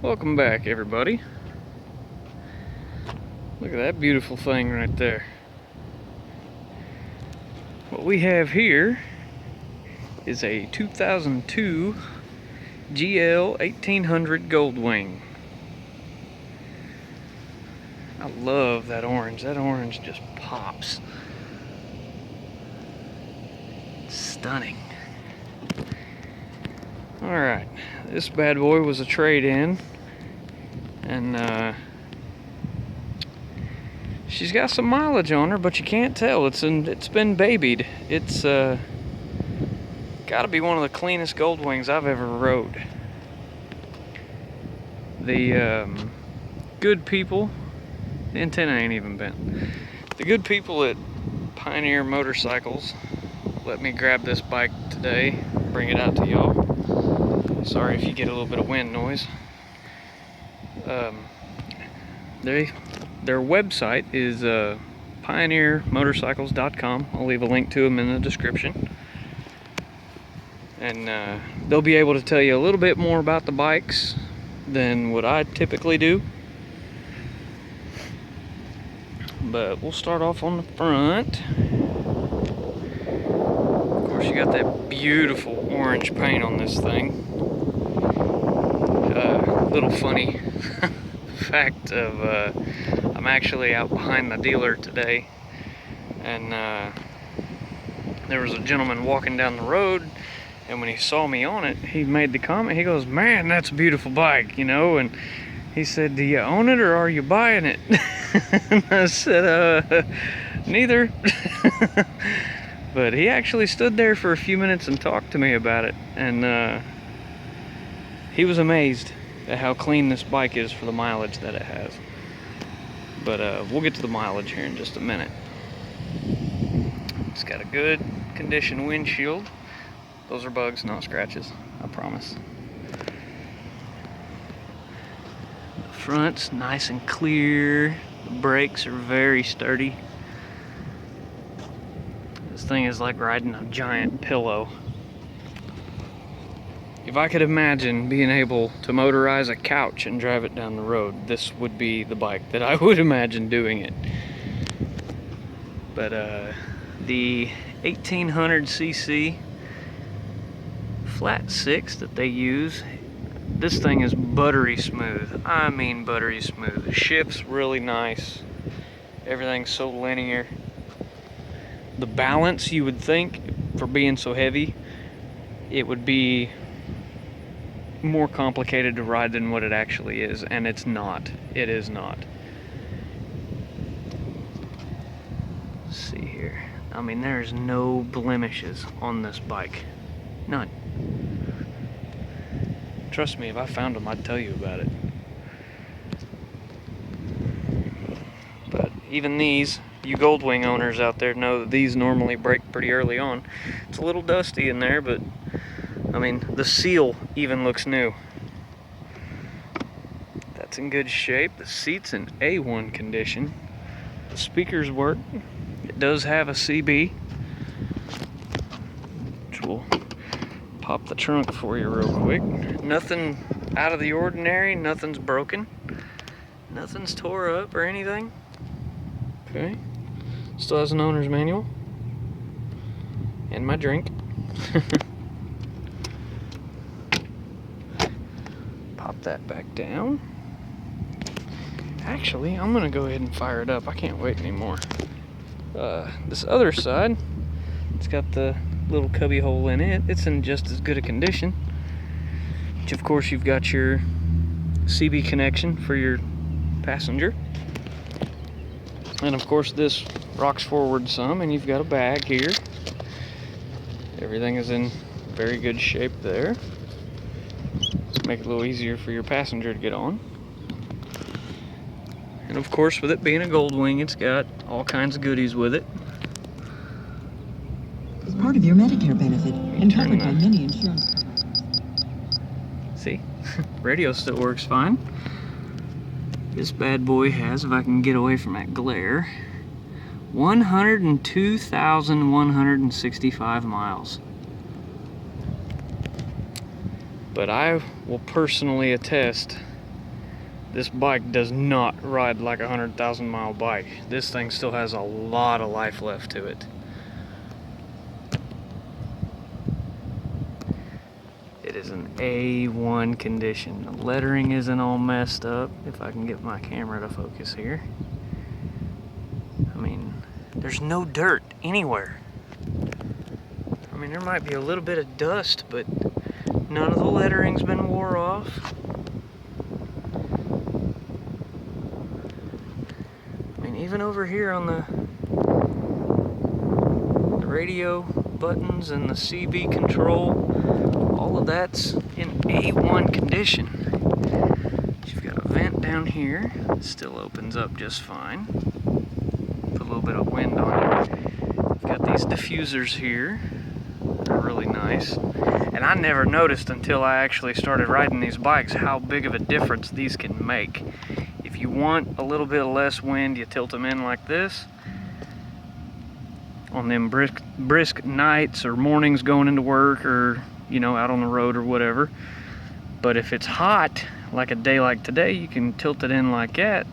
Welcome back, everybody. Look at that beautiful thing right there. What we have here is a 2002 gl1800 Goldwing. I love that orange. That orange just pops. It's stunning. Alright, this bad boy was a trade-in, and she's got some mileage on her, but you can't tell. It's been babied. It's gotta be one of the cleanest Goldwings I've ever rode. The good people, the antenna ain't even bent. The good people at Pioneer Motorcycles let me grab this bike today, bring it out to y'all. Sorry if you get a little bit of wind noise. Their website is pioneermotorcycles.com. I'll leave a link to them in the description. And they'll be able to tell you a little bit more about the bikes than what I typically do. But we'll start off on the front. Of course, you got that beautiful orange paint on this thing. Little funny fact of I'm actually out behind the dealer today, and there was a gentleman walking down the road, and when he saw me on it, he made the comment. He goes, "Man, that's a beautiful bike, you know," and he said, "Do you own it or are you buying it?" And I said, neither. But he actually stood there for a few minutes and talked to me about it, and he was amazed at how clean this bike is for the mileage that it has. But we'll get to the mileage here in just a minute. It's got a good condition windshield. Those are bugs, not scratches, I promise. The front's nice and clear. The brakes are very sturdy. This thing is like riding a giant pillow. If I could imagine being able to motorize a couch and drive it down the road, this would be the bike that I would imagine doing it. But the 1800cc flat six that they use, this thing is buttery smooth. I mean buttery smooth. The shift's really nice. Everything's so linear. The balance, you would think, for being so heavy, it would be more complicated to ride than what it actually is, and it's not. It is not. Let's see here. I mean, there's no blemishes on this bike. None. Trust me, if I found them, I'd tell you about it. But even these, you Goldwing owners out there know that these normally break pretty early on. It's a little dusty in there, but I mean, the seal even looks new. That's in good shape. The seat's in A1 condition. The speakers work. It does have a CB, which will pop the trunk for you real quick. Nothing out of the ordinary. Nothing's broken. Nothing's tore up or anything. Okay. Still has an owner's manual. And my drink. Pop that back down. Actually, I'm gonna go ahead and fire it up. I can't wait anymore. This other side, it's got the little cubby hole in it. It's in just as good a condition. Which, of course, you've got your CB connection for your passenger. And of course, this rocks forward some, and you've got a bag here. Everything is in very good shape there. Make it a little easier for your passenger to get on. And of course, with it being a Goldwing, it's got all kinds of goodies with it. As part of your Medicare benefit and covered by many insurance products. See? Radio still works fine. This bad boy has, if I can get away from that glare, 102,165 miles. But I will personally attest This bike does not ride like a 100,000 mile bike. This thing still has a lot of life left to it. It is an A1 condition. The lettering isn't all messed up, if I can get my camera to focus here. I mean, there's no dirt anywhere. I mean, there might be a little bit of dust, but none of the lettering's been wore off. I mean, even over here on the radio buttons and the CB control, all of that's in A1 condition. You've got a vent down here. It still opens up just fine. Put a little bit of wind on it. You've got these diffusers here. They're really nice. And I never noticed until I actually started riding these bikes how big of a difference these can make. If you want a little bit less wind, you tilt them in like this. On them brisk nights or mornings going into work, or you know, out on the road or whatever. But if it's hot, like a day like today, you can tilt it in like that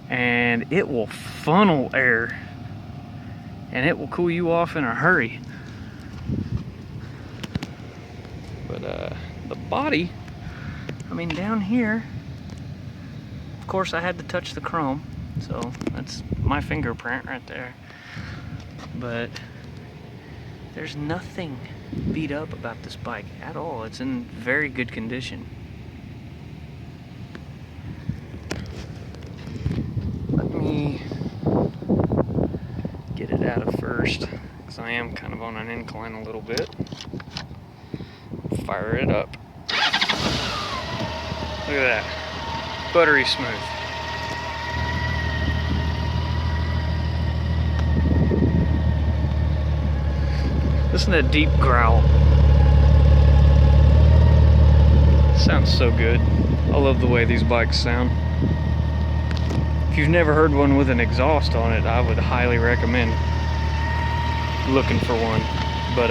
and it will funnel air and it will cool you off in a hurry. But the body, I mean, down here, of course I had to touch the chrome, so that's my fingerprint right there. But there's nothing beat up about this bike at all. It's in very good condition. Let me get it out of first, because I am kind of on an incline a little bit. Fire it up. Look at that. Buttery smooth. Listen to that deep growl. Sounds so good. I love the way these bikes sound. If you've never heard one with an exhaust on it, I would highly recommend looking for one. But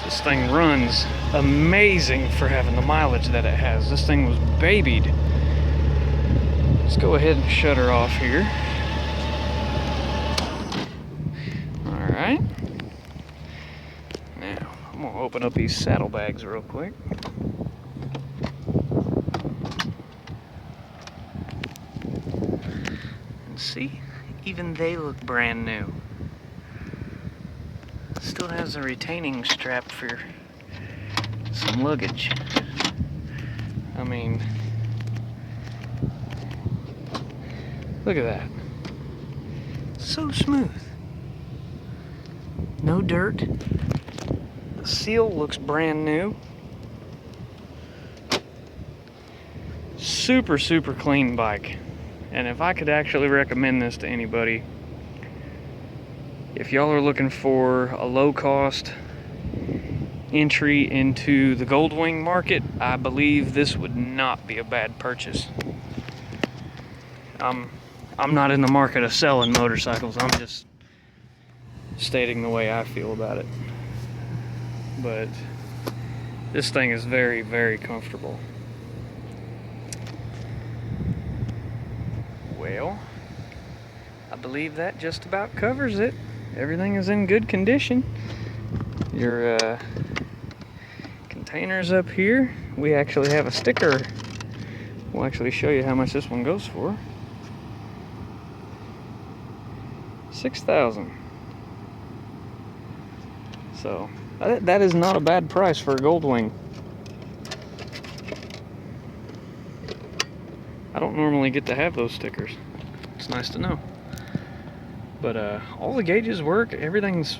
this thing runs amazing for having the mileage that it has. This thing was babied. Let's go ahead and shut her off here. Alright. Now, I'm going to open up these saddlebags real quick. And see, even they look brand new. Still has a retaining strap for some luggage. I mean, look at that. So smooth. No dirt. The seal looks brand new. Super, super clean bike. And if I could actually recommend this to anybody, if y'all are looking for a low-cost entry into the Goldwing market, I believe this would not be a bad purchase. I'm not in the market of selling motorcycles. I'm just stating the way I feel about it. But this thing is very, very comfortable. Well, I believe that just about covers it. Everything is in good condition. Your containers up here. We actually have a sticker. We'll actually show you how much this one goes for. $6,000. So that is not a bad price for a Goldwing. I don't normally get to have those stickers. It's nice to know. But all the gauges work. Everything's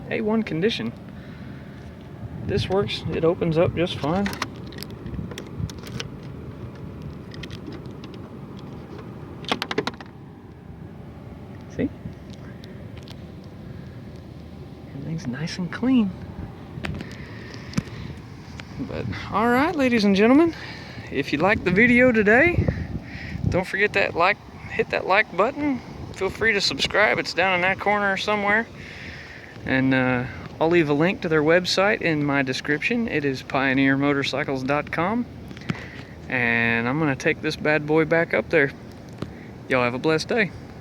A1 condition. This works. It opens up just fine. See? Everything's nice and clean. But alright, ladies and gentlemen, if you liked the video today, don't forget that hit that like button. Feel free to subscribe. It's down in that corner somewhere. And I'll leave a link to their website in my description. It is pioneermotorcycles.com. And I'm going to take this bad boy back up there. Y'all have a blessed day.